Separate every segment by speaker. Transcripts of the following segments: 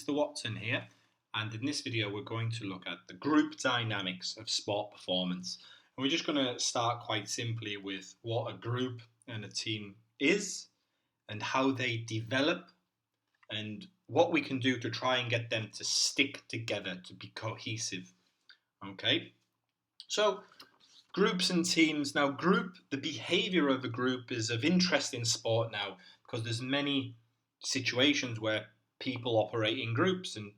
Speaker 1: Mr. Watson here, and in this video we're going to look at the group dynamics of sport performance. And we're just going to start quite simply with what a group and a team is and how they develop and what we can do to try and get them to stick together, to be cohesive. Okay, so groups and teams. Now, the behavior of a group is of interest in sport now because there's many situations where people operate in groups, and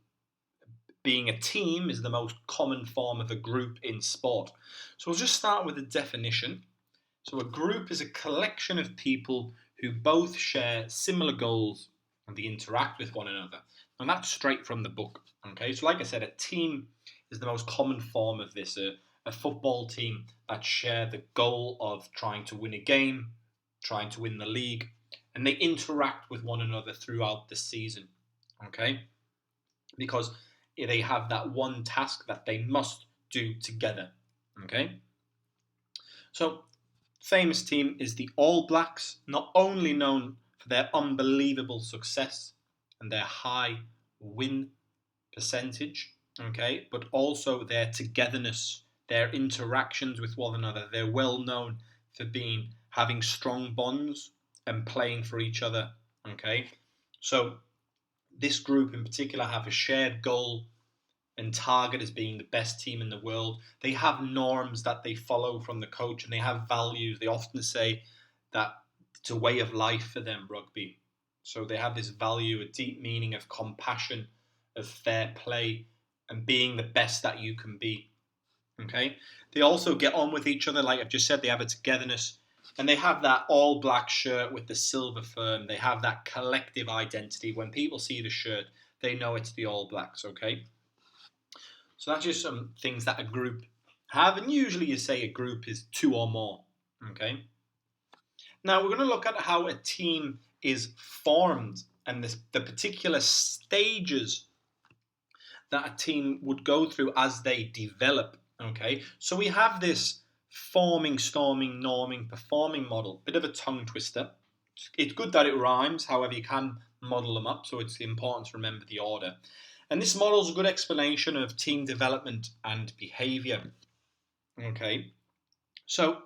Speaker 1: being a team is the most common form of a group in sport. So we'll just start with the definition. So a group is a collection of people who both share similar goals and they interact with one another. And that's straight from the book. Okay, so like I said, a team is the most common form of this. A football team that share the goal of trying to win a game, trying to win the league, and they interact with one another throughout the season. Okay, because they have that one task that they must do together. Okay, so famous team is the All Blacks, not only known for their unbelievable success and their high win percentage, okay, but also their togetherness, their interactions with one another. They're well known for having strong bonds and playing for each other. Okay, so this group in particular have a shared goal and target as being the best team in the world. They have norms that they follow from the coach, and they have values. They often say that it's a way of life for them, rugby. So they have this value, a deep meaning of compassion, of fair play, and being the best that you can be. Okay? They also get on with each other, like I've just said. They have a togetherness, and they have that all black shirt with the silver fern. They have that collective identity. When people see the shirt, they know it's the All Blacks. Okay? So that's just some things that a group have, and usually you say a group is two or more. Okay. Now we're going to look at how a team is formed and the particular stages that a team would go through as they develop. Okay. So we have this forming, storming, norming, performing model. Bit of a tongue twister. It's good that it rhymes. However, you can model them up, so it's important to remember the order. And this model is a good explanation of team development and behavior. Okay, so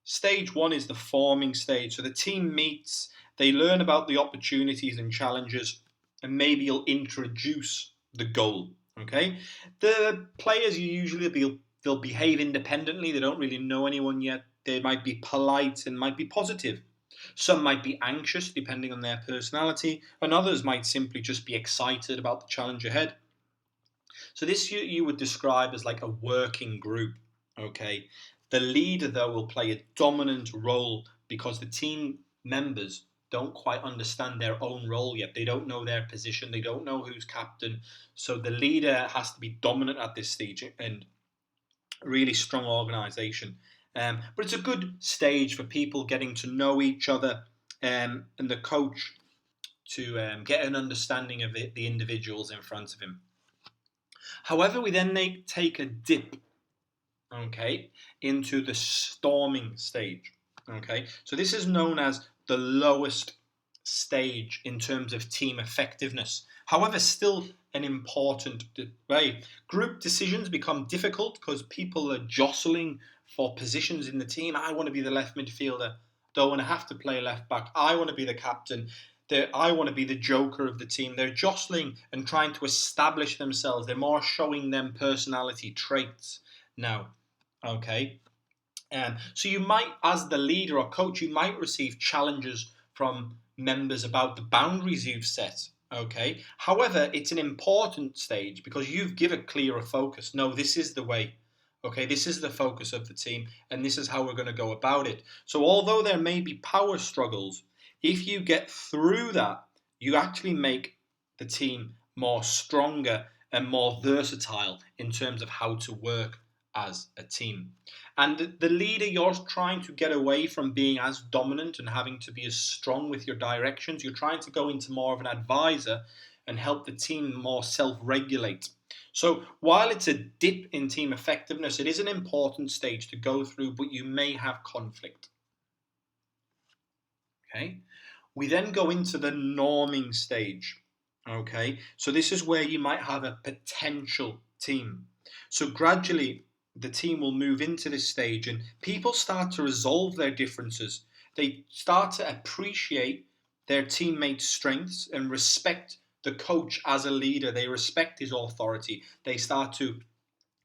Speaker 1: stage one is the forming stage. So the team meets, they learn about the opportunities and challenges, and maybe you'll introduce the goal. Okay, the players they'll behave independently. They don't really know anyone yet. They might be polite and might be positive. Some might be anxious, depending on their personality, and others might simply just be excited about the challenge ahead. So this you would describe as like a working group. Okay, the leader though will play a dominant role because the team members don't quite understand their own role yet. They don't know their position. They don't know who's captain. So the leader has to be dominant at this stage and really strong organisation. But it's a good stage for people getting to know each other, and the coach to get an understanding of the individuals in front of him. However, we then take a dip, okay, into the storming stage. Okay, so this is known as the lowest stage in terms of team effectiveness. However, still an important way. Group decisions become difficult because people are jostling for positions in the team. I want to be the left midfielder. Don't want to have to play left back. I want to be the captain. I want to be the joker of the team. They're jostling and trying to establish themselves. They're more showing them personality traits now. Okay. So you might, as the leader or coach, you might receive challenges from members about the boundaries you've set. Okay. However, it's an important stage because you've given a clearer focus. No, this is the way. Okay, this is the focus of the team, and this is how we're going to go about it. So although there may be power struggles, if you get through that, you actually make the team more stronger and more versatile in terms of how to work as a team. And the leader, you're trying to get away from being as dominant and having to be as strong with your directions. You're trying to go into more of an advisor and help the team more self-regulate. So while it's a dip in team effectiveness, it is an important stage to go through, but you may have conflict. Okay. We then go into the norming stage. Okay, so this is where you might have a potential team. So gradually, the team will move into this stage, and people start to resolve their differences. They start to appreciate their teammates' strengths and respect the coach as a leader. They respect his authority. They start to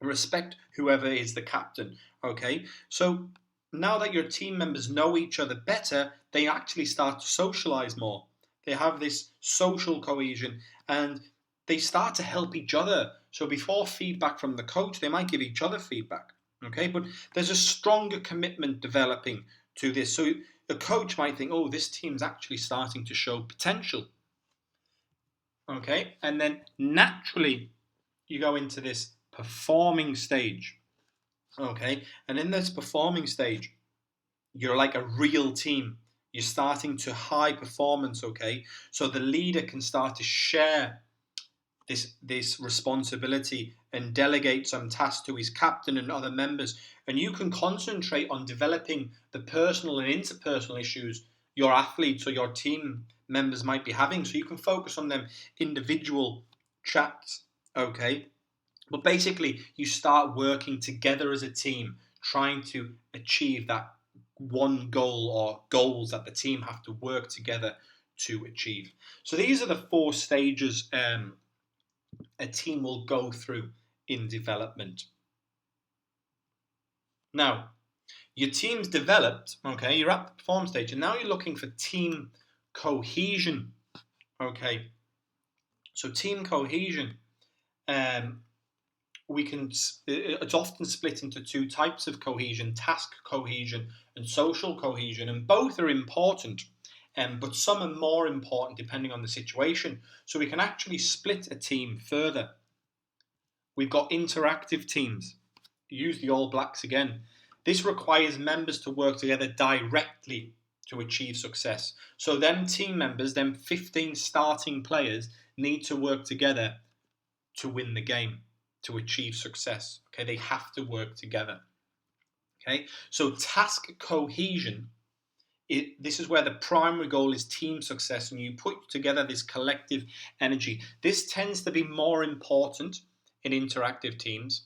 Speaker 1: respect whoever is the captain. Okay, so now that your team members know each other better, they actually start to socialize more. They have this social cohesion and they start to help each other. So before feedback from the coach, they might give each other feedback. Okay, but there's a stronger commitment developing to this. So the coach might think, oh, this team's actually starting to show potential. Okay, and then naturally you go into this performing stage. Okay, and in this performing stage, you're like a real team. You're starting to high performance. Okay, so the leader can start to share this responsibility and delegate some tasks to his captain and other members, and you can concentrate on developing the personal and interpersonal issues your athletes or your team members might be having, so you can focus on them individual chats. Okay, but basically, you start working together as a team, trying to achieve that one goal or goals that the team have to work together to achieve. So these are the four stages a team will go through in development. Now, your team's developed, okay, you're at the perform stage, and now you're looking for team cohesion. Okay, so team cohesion. Um, it's often split into two types of cohesion: task cohesion and social cohesion, and both are important, but some are more important depending on the situation. So we can actually split a team further. We've got interactive teams. Use the All Blacks again. This requires members to work together directly to achieve success. So them team members, them 15 starting players, need to work together to win the game, to achieve success. Okay, they have to work together. Okay, so task cohesion, this is where the primary goal is team success, and you put together this collective energy. This tends to be more important in interactive teams.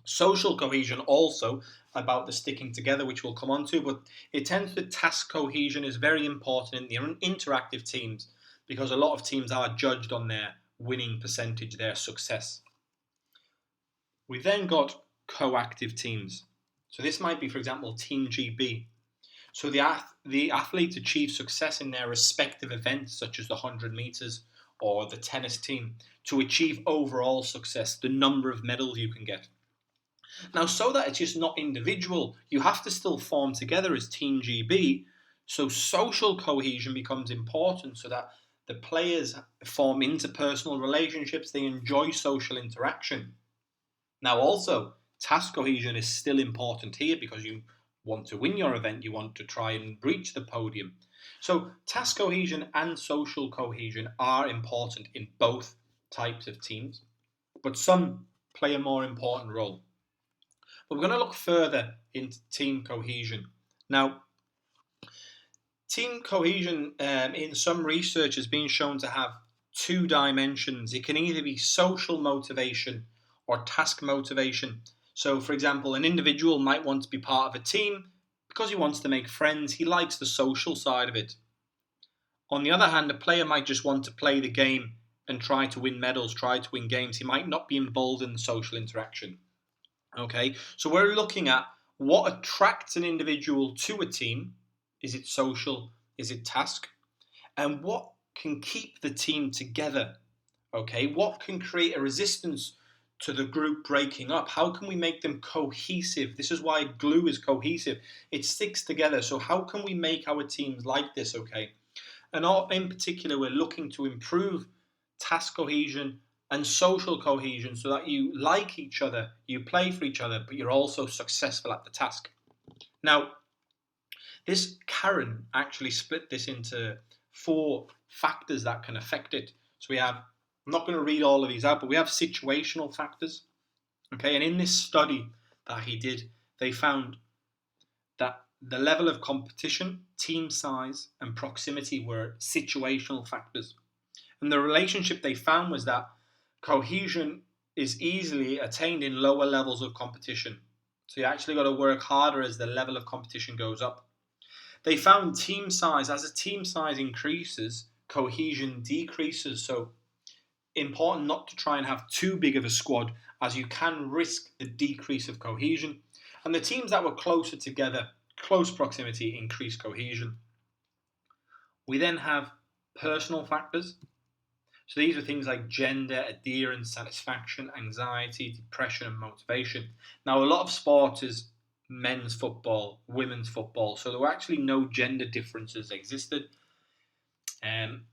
Speaker 1: Social cohesion also about the sticking together, which we'll come on to, but it tends to task cohesion is very important in the interactive teams because a lot of teams are judged on their winning percentage, their success. We've then got coactive teams. So this might be, for example, Team GB. So the athletes achieve success in their respective events, such as the 100 meters or the tennis team, to achieve overall success, the number of medals you can get. Now, so that it's just not individual, you have to still form together as Team GB. So social cohesion becomes important so that the players form interpersonal relationships, they enjoy social interaction. Now, also, task cohesion is still important here because you want to win your event, you want to try and reach the podium. So, task cohesion and social cohesion are important in both types of teams, but some play a more important role. But we're going to look further into team cohesion. Now, team cohesion in some research has been shown to have two dimensions. It can either be social motivation or task motivation. So, for example, an individual might want to be part of a team because he wants to make friends. He likes the social side of it. On the other hand, a player might just want to play the game and try to win medals, try to win games. He might not be involved in the social interaction. Okay, so we're looking at what attracts an individual to a team. Is it social? Is it task? And what can keep the team together? Okay, what can create a resistance to the group breaking up? How can we make them cohesive? This is why glue is cohesive. It sticks together. So how can we make our teams like this? Okay, and in particular, we're looking to improve task cohesion and social cohesion so that you like each other, you play for each other, but you're also successful at the task. Now, this Karen actually split this into 4 factors that can affect it. So we have, I'm not going to read all of these out, but we have situational factors. Okay, and in this study that he did, they found that the level of competition, team size, and proximity were situational factors. And the relationship they found was that cohesion is easily attained in lower levels of competition. So you actually got to work harder as the level of competition goes up. They found team size, as a team size increases, cohesion decreases. So important not to try and have too big of a squad, as you can risk the decrease of cohesion. And the teams that were closer together, close proximity, increased cohesion. We then have personal factors. So these are things like gender, adherence, satisfaction, anxiety, depression, and motivation. Now, a lot of sport is men's football, women's football, so there were actually no gender differences existed.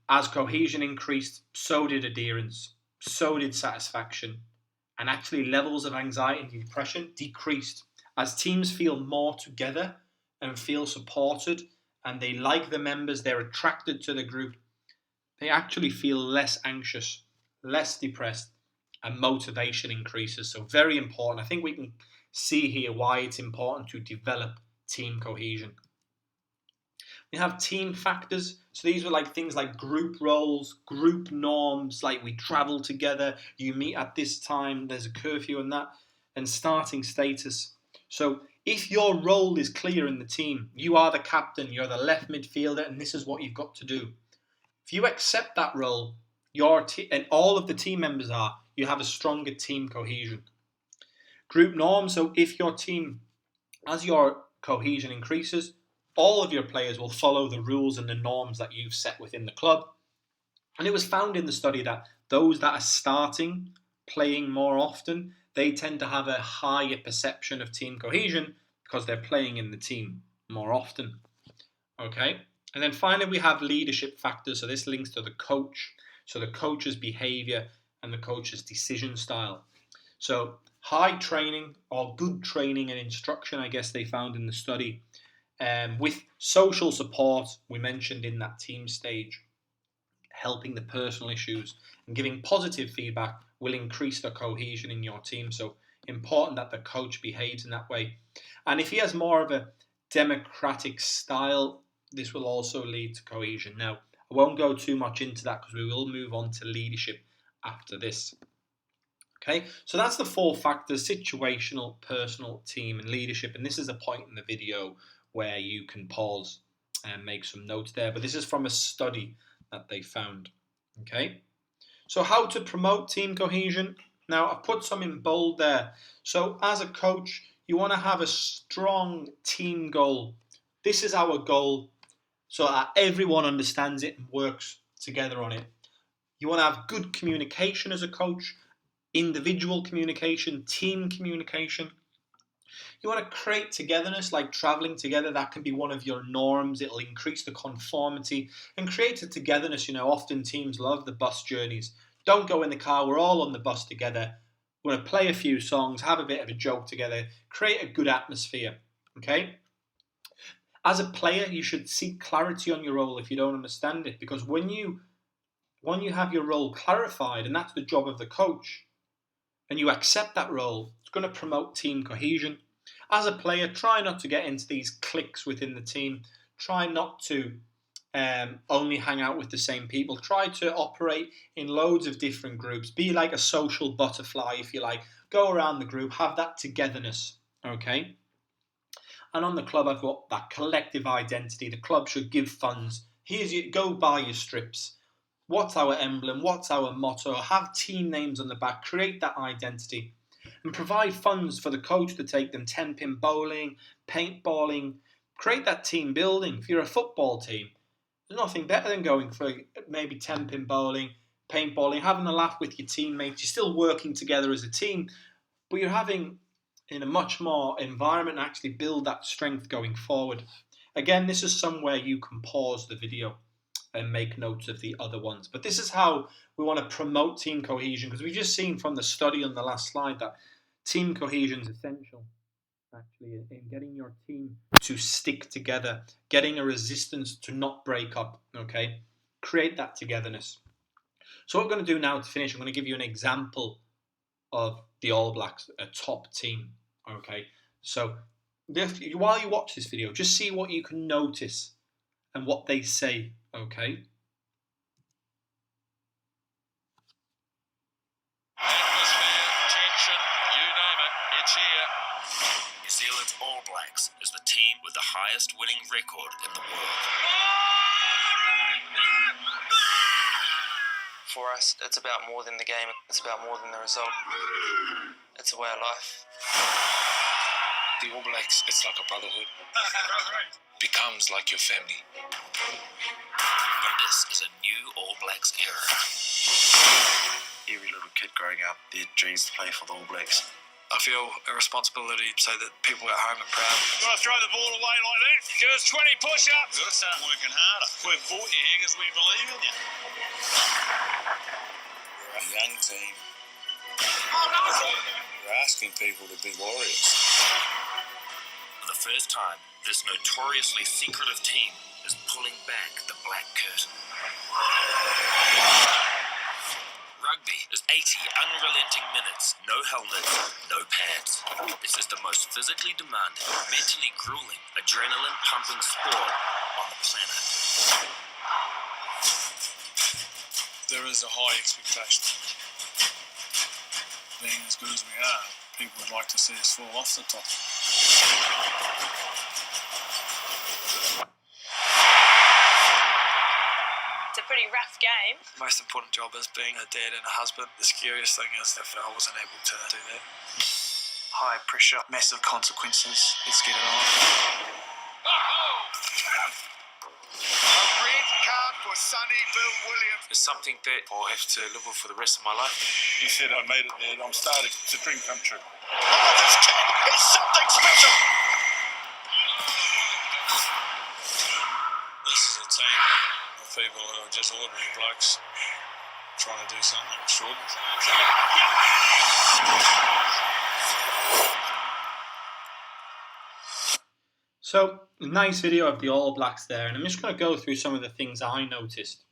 Speaker 1: As cohesion increased, so did adherence, so did satisfaction, and actually levels of anxiety and depression decreased. As teams feel more together and feel supported, and they like the members, they're attracted to the group, they actually feel less anxious, less depressed, and motivation increases. So very important. I think we can see here why it's important to develop team cohesion. We have team factors. So these were like things like group roles, group norms, like we travel together, you meet at this time, there's a curfew and that, and starting status. So if your role is clear in the team, you are the captain, you're the left midfielder, and this is what you've got to do. If you accept that role, and all of the team members are, you have a stronger team cohesion. Group norms. So if your team, as your cohesion increases, all of your players will follow the rules and the norms that you've set within the club. And it was found in the study that those that are starting, playing more often, they tend to have a higher perception of team cohesion because they're playing in the team more often. Okay? And then finally, we have leadership factors. So this links to the coach. So the coach's behavior and the coach's decision style. So high training or good training and instruction, I guess they found in the study, with social support, we mentioned in that team stage, helping the personal issues and giving positive feedback will increase the cohesion in your team. So important that the coach behaves in that way. And if he has more of a democratic style, this will also lead to cohesion. Now, I won't go too much into that because we will move on to leadership after this. Okay, so that's the 4 factors: situational, personal, team, and leadership. And this is a point in the video where you can pause and make some notes there. But this is from a study that they found. Okay, so how to promote team cohesion? Now, I've put some in bold there. So as a coach, you want to have a strong team goal. This is our goal so that everyone understands it and works together on it. You want to have good communication as a coach, individual communication, team communication. You want to create togetherness, like traveling together. That can be one of your norms. It'll increase the conformity and create a togetherness. Often teams love the bus journeys. Don't go in the car. We're all on the bus together. We're going to play a few songs, have a bit of a joke together, create a good atmosphere. Okay? As a player, you should seek clarity on your role if you don't understand it, because when you have your role clarified, and that's the job of the coach, and you accept that role, it's going to promote team cohesion. As a player, try not to get into these cliques within the team. Try not to only hang out with the same people. Try to operate in loads of different groups. Be like a social butterfly, if you like. Go around the group, have that togetherness. Okay? And on the club, I've got that collective identity. The club should give funds. Go buy your strips. What's our emblem? What's our motto? Have team names on the back. Create that identity. And provide funds for the coach to take them 10-pin bowling, paintballing. Create that team building. If you're a football team, there's nothing better than going for maybe 10-pin bowling, paintballing, having a laugh with your teammates. You're still working together as a team, but you're having in a much more environment and actually build that strength going forward. Again, this is somewhere you can pause the video and make notes of the other ones. But this is how we want to promote team cohesion, because we've just seen from the study on the last slide that team cohesion is essential, actually, in getting your team to stick together, getting a resistance to not break up, okay? Create that togetherness. So what we're going to do now to finish, I'm going to give you an example of the All Blacks, a top team, okay? So while you watch this video, just see what you can notice and what they say, okay?
Speaker 2: cheer. New Zealand's All Blacks is the team with the highest winning record in the world.
Speaker 3: For us, it's about more than the game. It's about more than the result. It's a way of life.
Speaker 4: The All Blacks, it's like a brotherhood. Becomes like your family.
Speaker 2: But this is a new All Blacks era.
Speaker 4: Every little kid growing up, their dreams to play for the All Blacks.
Speaker 3: I feel a responsibility so that people at home are proud.
Speaker 2: You've got to throw the ball away like that. Give us 20 push-ups. We've got to start working harder. We've brought you here because we believe in you.
Speaker 4: We're a young team. We're asking people to be warriors.
Speaker 2: For the first time, this notoriously secretive team is pulling back the black curtain. Rugby is 80 unrelenting minutes, no helmets, no pads. This is the most physically demanding, mentally grueling, adrenaline-pumping sport on the planet.
Speaker 4: There is a high expectation. Being as good as we are, people would like to see us fall off the top.
Speaker 5: It's a pretty rough game.
Speaker 3: Most important job is being a dad and a husband. The scariest thing is if I wasn't able to do that. High pressure, massive consequences. Let's get it on.
Speaker 2: A red card for Sonny Bill Williams.
Speaker 3: It's something that I'll have to live with for the rest of my life.
Speaker 4: You said I made it there. I'm starting. It's a dream come true.
Speaker 2: Oh, this kid is something special.
Speaker 4: This is a team of people who are just ordinary blokes trying to do something extraordinary.
Speaker 1: So, nice video of the All Blacks there, and I'm just going to go through some of the things I noticed.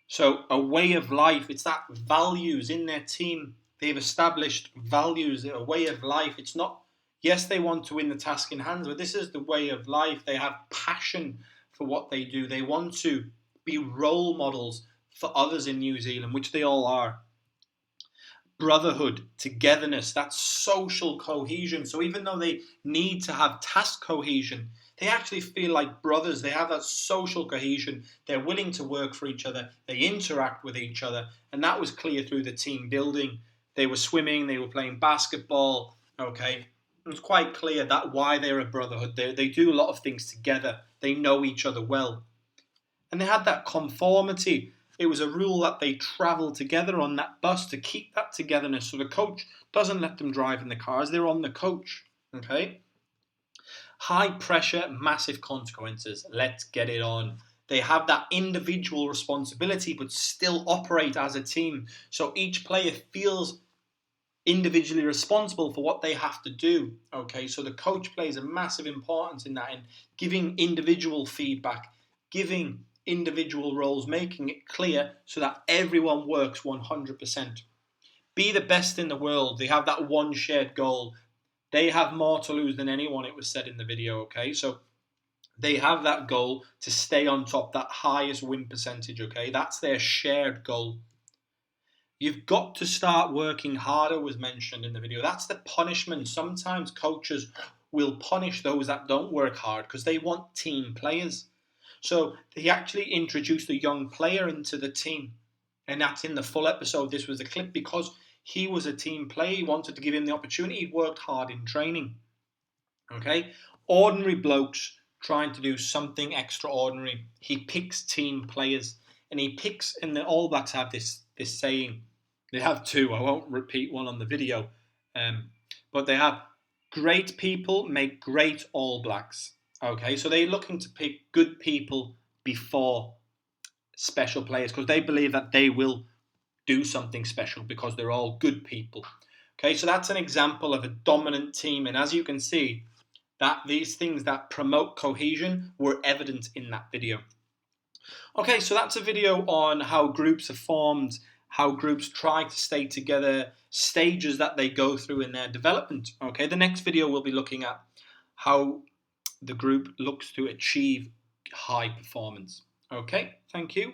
Speaker 1: So, a way of life, it's that values in their team. They've established values, a way of life. It's not, yes, they want to win the task in hand, but this is the way of life. They have passion for what they do. They want to be role models for others in New Zealand, which they all are. Brotherhood, togetherness, that's social cohesion. So even though they need to have task cohesion, they actually feel like brothers. They have that social cohesion. They're willing to work for each other. They interact with each other. And that was clear through the team building. They were swimming. They were playing basketball. Okay. It was quite clear that why they're a brotherhood. They do a lot of things together. They know each other well. And they had that conformity. It was a rule that they travel together on that bus to keep that togetherness. So the coach doesn't let them drive in the cars. They're on the coach. Okay. High pressure, massive consequences. Let's get it on. They have that individual responsibility, but still operate as a team. So each player feels individually responsible for what they have to do. Okay. So the coach plays a massive importance in that, in giving individual feedback, giving individual roles, making it clear so that everyone works 100%. Be the best in the world. They have that one shared goal. They have more to lose than anyone, it was said in the video, okay? So they have that goal to stay on top, that highest win percentage, okay? That's their shared goal. You've got to start working harder, was mentioned in the video. That's the punishment. Sometimes coaches will punish those that don't work hard because they want team players. So he actually introduced a young player into the team. And that's in the full episode. This was a clip because he was a team player. He wanted to give him the opportunity. He worked hard in training. Okay? Ordinary blokes trying to do something extraordinary. He picks team players. And he picks, and the All Blacks have this saying. They have two. I won't repeat one on the video. But they have great people make great All Blacks. Okay, so they're looking to pick good people before special players because they believe that they will do something special because they're all good people. Okay, so that's an example of a dominant team. And as you can see, that these things that promote cohesion were evident in that video. Okay, so that's a video on how groups are formed, how groups try to stay together, stages that they go through in their development. Okay, the next video we'll be looking at how the group looks to achieve high performance. Okay, thank you.